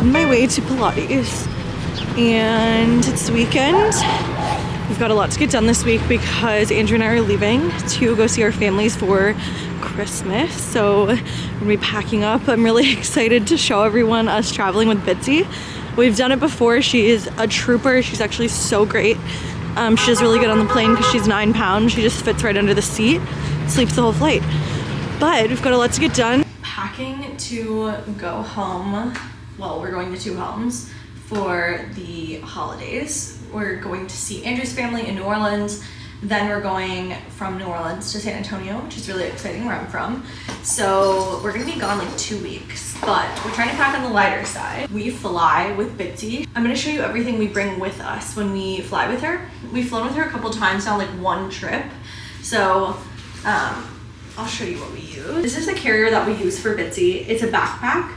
on my way to Pilates, and it's the weekend. We've got a lot to get done this week because Andrew and I are leaving to go see our families for Christmas. So we're gonna be packing up. I'm really excited to show everyone us traveling with Bitsy. We've done it before. She is a trooper. She's actually so great. She does really good on the plane because she's 9 pounds. She just fits right under the seat, sleeps the whole flight. But we've got a lot to get done. Packing to go home. Well, we're going to 2 homes for the holidays. We're going to see Andrew's family in New Orleans. Then we're going from New Orleans to San Antonio, which is really exciting, where I'm from. So we're gonna be gone like 2 weeks, but we're trying to pack on the lighter side. We fly with Bitsy. I'm gonna show you everything we bring with us when we fly with her. We've flown with her a couple times now, like 1 trip. So I'll show you what we use. This is the carrier that we use for Bitsy. It's a backpack.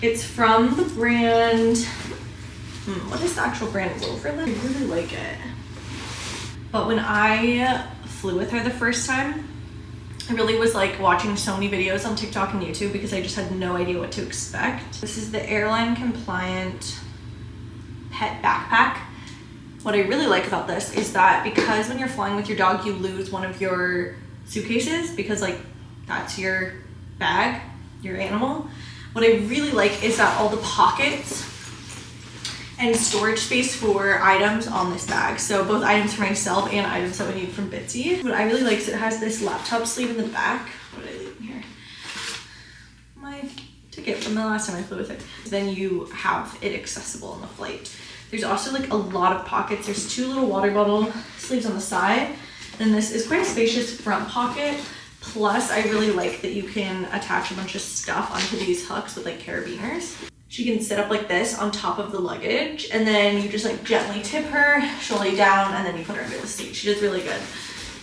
It's from the brand, what is the actual brand? Roverland? I really like it. But when I flew with her the first time, I really was like watching so many videos on TikTok and YouTube because I just had no idea what to expect. This is the airline compliant pet backpack. What I really like about this is that because when you're flying with your dog, you lose one of your suitcases because like that's your bag, your animal. What I really like is that all the pockets and storage space for items on this bag. So both items for myself and items that we need from Bitsy. What I really like is it has this laptop sleeve in the back. What did I leave in here? My ticket from the last time I flew with it. Then you have it accessible on the flight. There's also like a lot of pockets. There's 2 little water bottle sleeves on the side. Then this is quite a spacious front pocket. Plus I really like that you can attach a bunch of stuff onto these hooks with like carabiners. She can sit up like this on top of the luggage, and then you just like gently tip her, she'll lay down, and then you put her under the seat. She does really good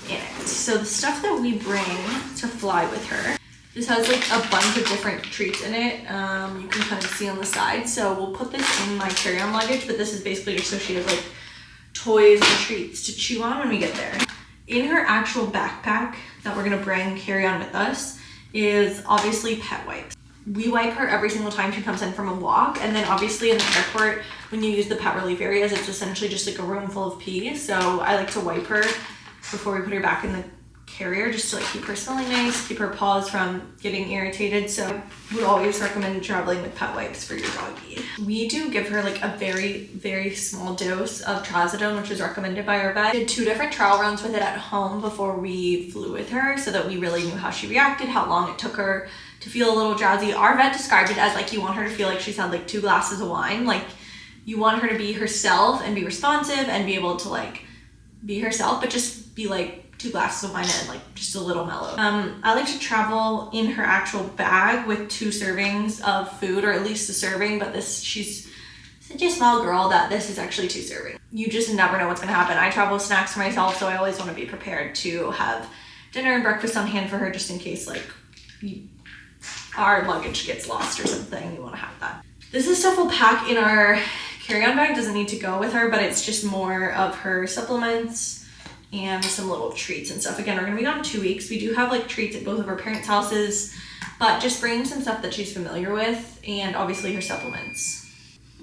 in it. So the stuff that we bring to fly with her, this has like a bunch of different treats in it. You can kind of see on the side. So we'll put this in my carry-on luggage, but this is basically just so she has like toys and treats to chew on when we get there. In her actual backpack that we're gonna bring carry on with us is obviously pet wipes. We wipe her every single time she comes in from a walk, and then obviously in the airport when you use the pet relief areas, it's essentially just like a room full of pee. So I like to wipe her before we put her back in the carrier just to like keep her smelling nice, keep her paws from getting irritated. So I would always recommend traveling with pet wipes for your doggie. We do give her like a very, very small dose of trazodone, which is recommended by our vet. We did 2 different trial runs with it at home before we flew with her so that we really knew how she reacted, how long it took her to feel a little drowsy. Our vet described it as like you want her to feel like she's had like 2 glasses of wine. Like you want her to be herself and be responsive and be able to like be herself, but just be like 2 glasses of wine and like just a little mellow. I like to travel in her actual bag with 2 servings of food, or at least a serving, but she's such a small girl that this is actually 2 servings. You just never know what's gonna happen. I travel with snacks for myself, so I always wanna be prepared to have dinner and breakfast on hand for her just in case like our luggage gets lost or something. You want to have that. This is stuff we'll pack in our carry-on bag. Doesn't need to go with her, but it's just more of her supplements and some little treats and stuff. Again, we're gonna be gone 2 weeks. We do have like treats at both of our parents' houses, but just bringing some stuff that she's familiar with, and obviously her supplements.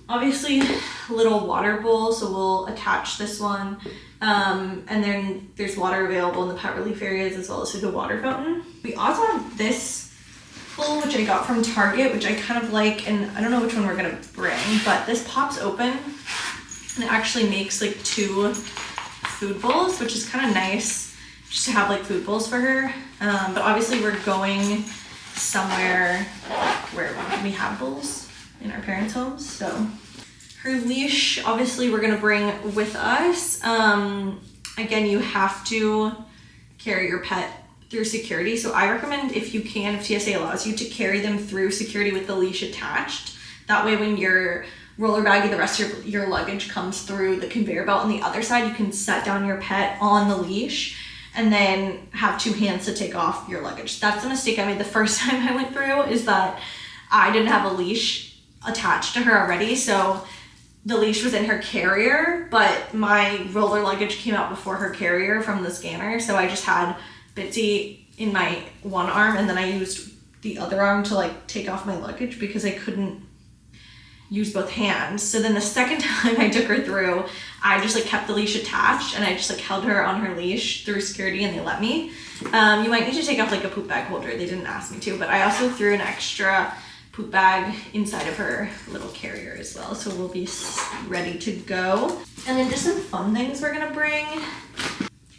Obviously, a little water bowl, so we'll attach this one. And then there's water available in the pet relief areas as well as like a water fountain. We also have this bowl, which I got from Target, which I kind of like, and I don't know which one we're gonna bring, but this pops open and it actually makes like 2 food bowls, which is kind of nice just to have like food bowls for her. But obviously we're going somewhere where we have bowls in our parents' homes. So her leash, obviously we're gonna bring with us. Again, you have to carry your pet through security. So I recommend, if you can, if TSA allows you, to carry them through security with the leash attached. That way when your roller bag and the rest of your luggage comes through the conveyor belt on the other side, you can set down your pet on the leash and then have 2 hands to take off your luggage. That's a mistake I made the first time I went through, is that I didn't have a leash attached to her already. So the leash was in her carrier, but my roller luggage came out before her carrier from the scanner. So I just had Bitsy in my one arm, and then I used the other arm to like take off my luggage because I couldn't use both hands. So then the second time I took her through, I just like kept the leash attached and I just like held her on her leash through security and they let me. You might need to take off like a poop bag holder. They didn't ask me to, but I also threw an extra poop bag inside of her little carrier as well. So we'll be ready to go. And then just some fun things we're gonna bring.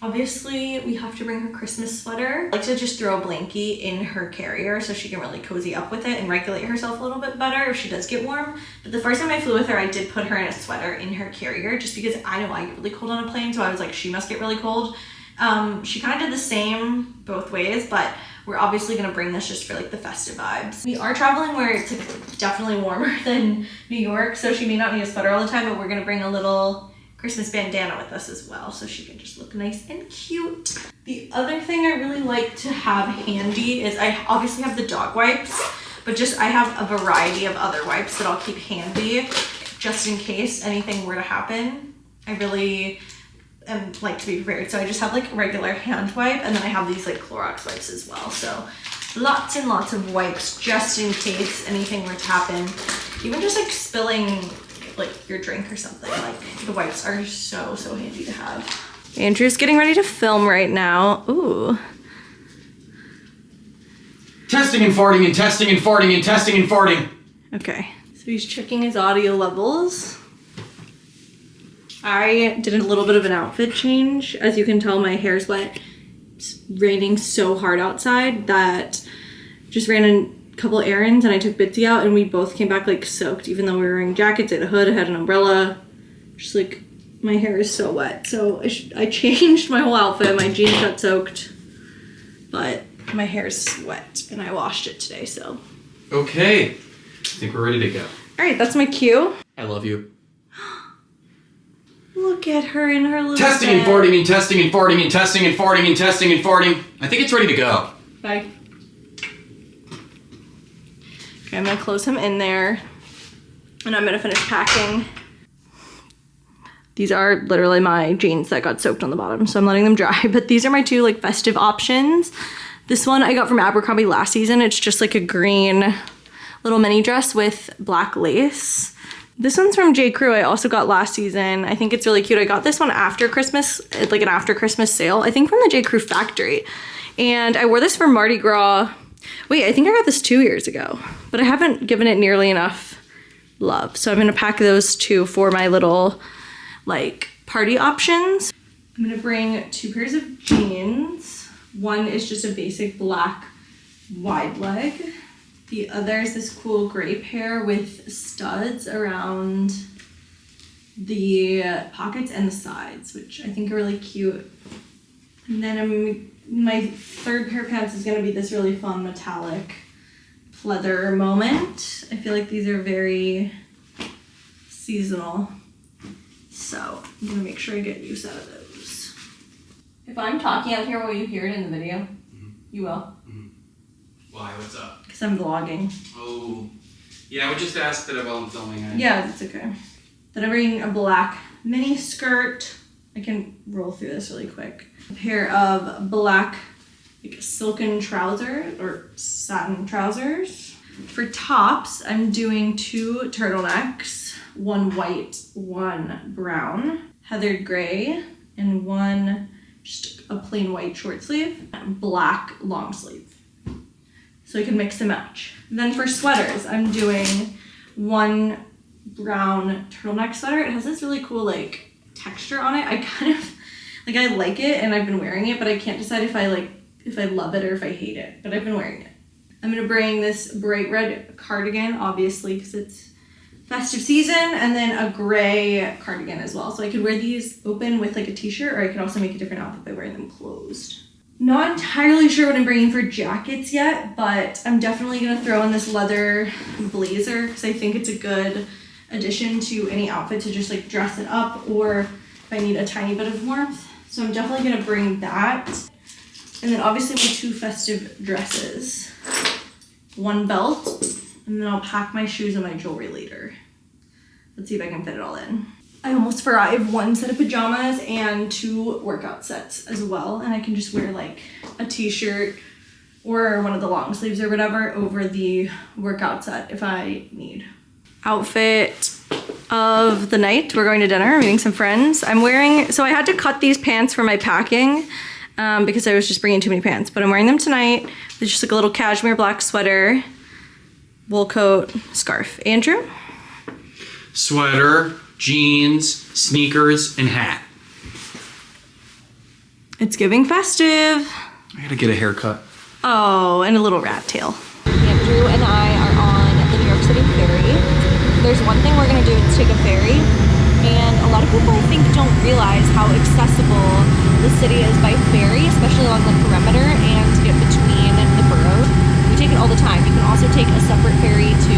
Obviously, we have to bring her Christmas sweater. I like to just throw a blankie in her carrier so she can really cozy up with it and regulate herself a little bit better if she does get warm. But the first time I flew with her, I did put her in a sweater in her carrier just because I know I get really cold on a plane, so I was like, she must get really cold. She kind of did the same both ways, but we're obviously gonna bring this just for like the festive vibes. We are traveling where it's like definitely warmer than New York, so she may not need a sweater all the time, but we're gonna bring a little Christmas bandana with us as well, so she can just look nice and cute. The other thing I really like to have handy is I obviously have the dog wipes, but I have a variety of other wipes that I'll keep handy just in case anything were to happen. I really like to be prepared, so I just have like a regular hand wipe, and then I have these like Clorox wipes as well. So lots and lots of wipes just in case anything were to happen. Even just like spilling like your drink or something, like the wipes are so handy to have. Andrew's getting ready to film right now. Ooh. Testing and farting and testing and farting and testing and farting. Okay, so he's checking his audio levels. I did a little bit of an outfit change. As you can tell, my hair's wet. It's raining so hard outside that just ran a couple errands and I took Bitsy out and we both came back like soaked, even though we were wearing jackets. I had a hood, I had an umbrella. Just like, my hair is so wet. So I changed my whole outfit. My jeans got soaked, but my hair's wet and I washed it today, so. Okay, I think we're ready to go. All right, that's my cue. I love you. Look at her in her little testing bed. And farting and testing and farting and testing and farting and testing and farting. I think it's ready to go. Bye. Okay, I'm gonna close him in there and I'm gonna finish packing. These are literally my jeans that got soaked on the bottom, so I'm letting them dry, but these are my two like festive options. This one I got from Abercrombie last season. It's just like a green little mini dress with black lace. This one's from J. Crew. I also got last season. I think it's really cute. I got this one after Christmas, like an after Christmas sale, I think from the J. Crew factory. And I wore this for Mardi Gras. Wait, I think I got this 2 years ago, but I haven't given it nearly enough love. So I'm gonna pack those two for my little like party options. I'm gonna bring 2 pairs of jeans. One is just a basic black wide leg. The other is this cool gray pair with studs around the pockets and the sides, which I think are really cute. And then my third pair of pants is gonna be this really fun metallic pleather moment. I feel like these are very seasonal, so I'm gonna make sure I get use out of those. If I'm talking out here, will you hear it in the video? Mm-hmm. You will? Mm-hmm. Why? What's up? Because I'm vlogging. Oh, yeah, I would just ask that while I'm filming. Yeah, that's okay. Then I'm bringing a black mini skirt. I can roll through this really quick. A pair of black like silken trousers or satin trousers. For tops, I'm doing 2 turtlenecks, one white, one brown, heathered gray, and one just a plain white short sleeve, black long sleeve. So I can mix and match. Then for sweaters, I'm doing one brown turtleneck sweater. It has this really cool like texture on it. I kind of like, I like it and I've been wearing it, but I can't decide if I love it or if I hate it, but I've been wearing it. I'm gonna bring this bright red cardigan, obviously, because it's festive season, and then a gray cardigan as well. So I could wear these open with like a t-shirt, or I could also make a different outfit by wearing them closed. Not entirely sure what I'm bringing for jackets yet, but I'm definitely gonna throw in this leather blazer because I think it's a good addition to any outfit to just like dress it up, or if I need a tiny bit of warmth. So I'm definitely gonna bring that. And then obviously my 2 festive dresses, 1 belt, and then I'll pack my shoes and my jewelry later. Let's see if I can fit it all in. I almost forgot I have 1 set of pajamas and 2 workout sets as well, and I can just wear like a t-shirt or one of the long sleeves or whatever over the workout set if I need. outfit of the night. We're going to dinner, meeting some friends. I'm wearing, so I had to cut these pants for my packing because I was just bringing too many pants, but I'm wearing them tonight. It's just like a little cashmere black sweater, wool coat, scarf. Andrew? Sweater, jeans, sneakers, and hat. It's giving festive. I gotta get a haircut. Oh, and a little rat tail. Andrew and I are on the New York City ferry. There's one thing we're gonna do, is take a ferry. And a lot of people, I think, don't realize how accessible the city is by ferry, especially along the perimeter and to get between the boroughs. We take it all the time. You can also take a separate ferry to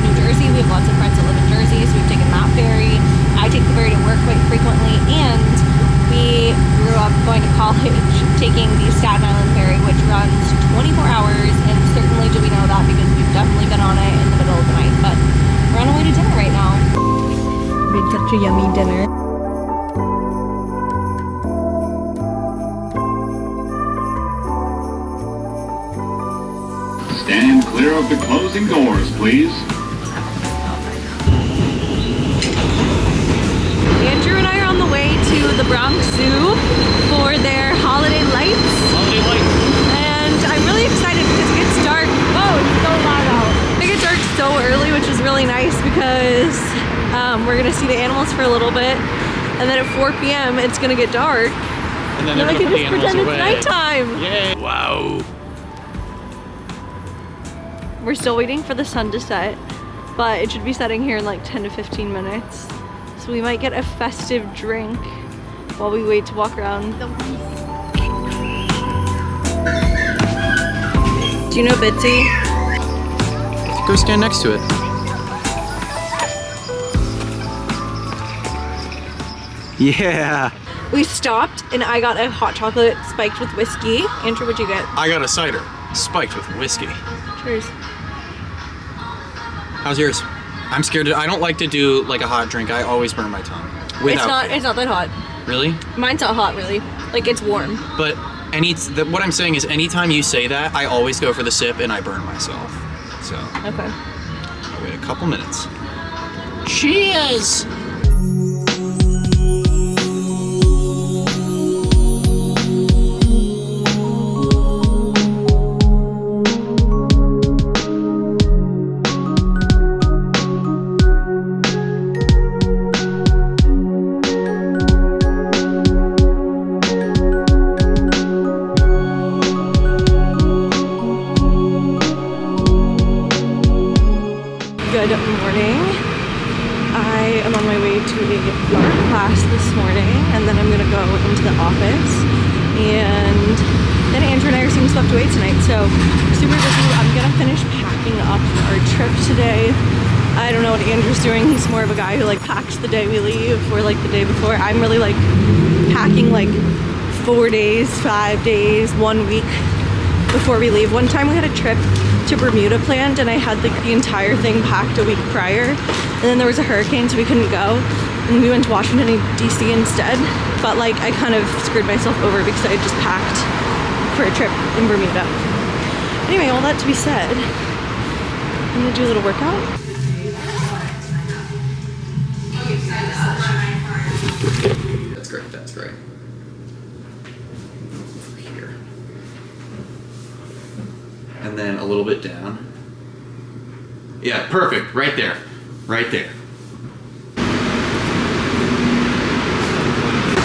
New Jersey. We have lots of friends that live in Jersey, so we've taken that ferry. I take the ferry to work quite frequently, and we grew up going to college taking the Staten Island ferry, which runs 24 hours, and certainly do we know that because we've definitely been on it in the middle of the night. But we're on our way to dinner right now. We had such a yummy dinner. Stand clear of the closing doors, please. Andrew and I are on the way to the Bronx Zoo for their holiday lights. Holiday lights. And I'm really excited because it gets dark. Whoa, it's so loud out. It gets dark so early, which is really nice because we're gonna see the animals for a little bit. And then at 4 p.m. it's gonna get dark. And then I they're can gonna just put the pretend animals it's away. nighttime. Yay! Wow. We're still waiting for the sun to set, but it should be setting here in like 10 to 15 minutes. So we might get a festive drink while we wait to walk around. Do you know Bitsy? Go stand next to it. Yeah. We stopped and I got a hot chocolate spiked with whiskey. Andrew, what'd you get? I got a cider spiked with whiskey. Cheers. How's yours? I'm scared. I don't like to do like a hot drink. I always burn my tongue. Without It's not that hot. Really? Mine's not hot, really. Like, it's warm. But what I'm saying is anytime you say that, I always go for the sip and I burn myself. So Okay. I'll wait a couple minutes. Cheers! Good morning. I am on my way to a art class this morning, and then I'm gonna go into the office. And then Andrew and I are seeing Swept Away tonight, so super busy. I'm gonna finish packing up for our trip today. I don't know what Andrew's doing. He's more of a guy who like packs the day we leave or like the day before. I'm really like packing like 4 days, 5 days, 1 week before we leave. One time we had a trip to Bermuda planned and I had like the entire thing packed a week prior, and then there was a hurricane so we couldn't go, and we went to Washington DC instead. But like I kind of screwed myself over because I had just packed for a trip in Bermuda. Anyway, all that to be said, I'm gonna do a little workout. That's great, that's great. Here. And then a little bit down. Yeah, perfect, right there. Right there.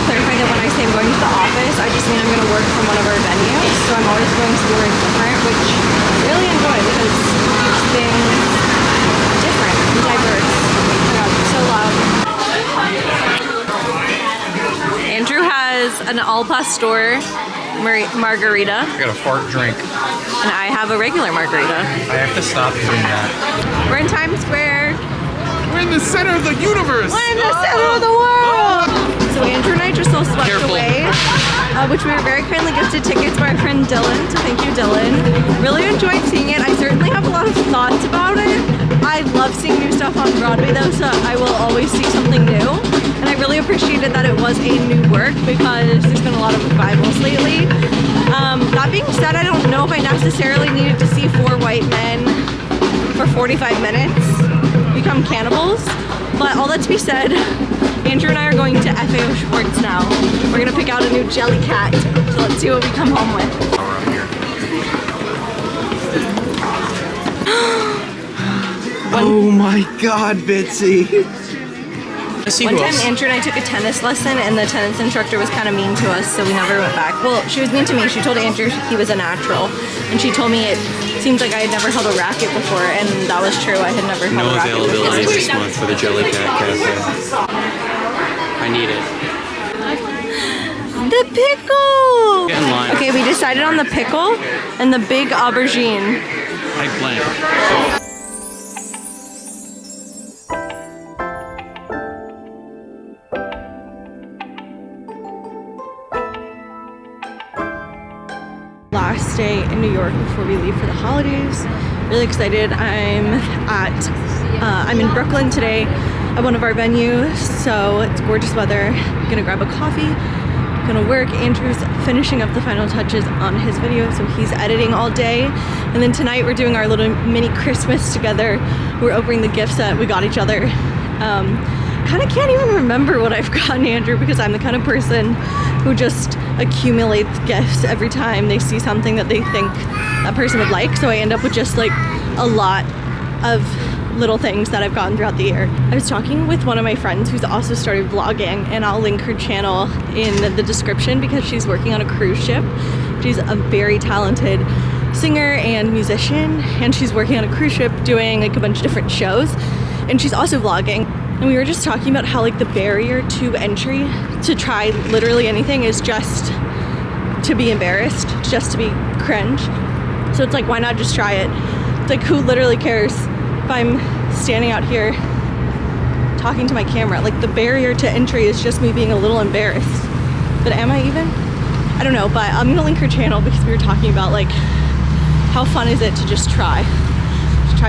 Clarify that when I say I'm going to the office, I just mean I'm going to work from one of our venues. So I'm always going somewhere different, which I really enjoy because it's been different and diverse. Oh my god, it's so loud. Andrew has an all pastor margarita, I got a fart drink. and I have a regular margarita. I have to stop doing that. We're in Times Square. We're in the center of the universe! We're in the center of the world! So Andrew and I just saw Swept Careful. Away, which we were very kindly gifted tickets by our friend Dylan, so thank you, Dylan. Really enjoyed seeing it. I certainly have a lot of thoughts about it. I love seeing new stuff on Broadway though, so I will always see something new. And I really appreciated that it was a new work because there's been a lot of revivals lately. That being said, I don't know if I necessarily needed to see 4 white men for 45 minutes become cannibals. But all that to be said, Andrew and I are going to FAO Schwartz now. We're gonna pick out a new jelly cat. So let's see what we come home with. Oh my God, Bitsy. One time Andrew and I took a tennis lesson and the tennis instructor was kind of mean to us, so we never went back. Well, she was mean to me. She told Andrew he was a natural. And she told me it seems like I had never held a racket before, and that was true. I had never held a racket before. No availability this month for the Jelly Cat Cafe. I need it. The pickle! Get in line. Okay, we decided on the pickle and the big aubergine. Eggplant. Last day in New York before we leave for the holidays. Really excited. I'm in Brooklyn today at one of our venues, so it's gorgeous weather. I'm gonna grab a coffee, gonna work. Andrew's finishing up the final touches on his video, so he's editing all day. And then tonight we're doing our little mini Christmas together. We're opening the gifts that we got each other. Kind of can't even remember what I've gotten Andrew because I'm the kind of person who just accumulates gifts every time they see something that they think that person would like. So I end up with just like a lot of little things that I've gotten throughout the year. I was talking with one of my friends who's also started vlogging, and I'll link her channel in the description because she's working on a cruise ship. She's a very talented singer and musician, and she's working on a cruise ship doing like a bunch of different shows, and she's also vlogging. And we were just talking about how like the barrier to entry to try literally anything is just to be embarrassed, just to be cringe. So it's like, why not just try it? It's like, who literally cares if I'm standing out here talking to my camera? Like, the barrier to entry is just me being a little embarrassed. But am I even? I don't know, but I'm gonna link her channel because we were talking about like how fun is it to just try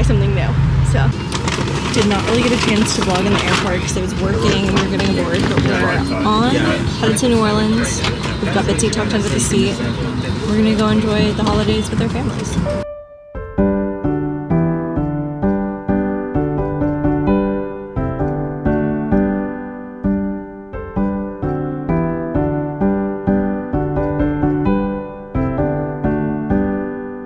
something new. So did not really get a chance to vlog in the airport because I was working and we were getting bored, but we're on, headed to New Orleans. We've got Bitsy tucked under the seat. We're gonna go enjoy the holidays with our families.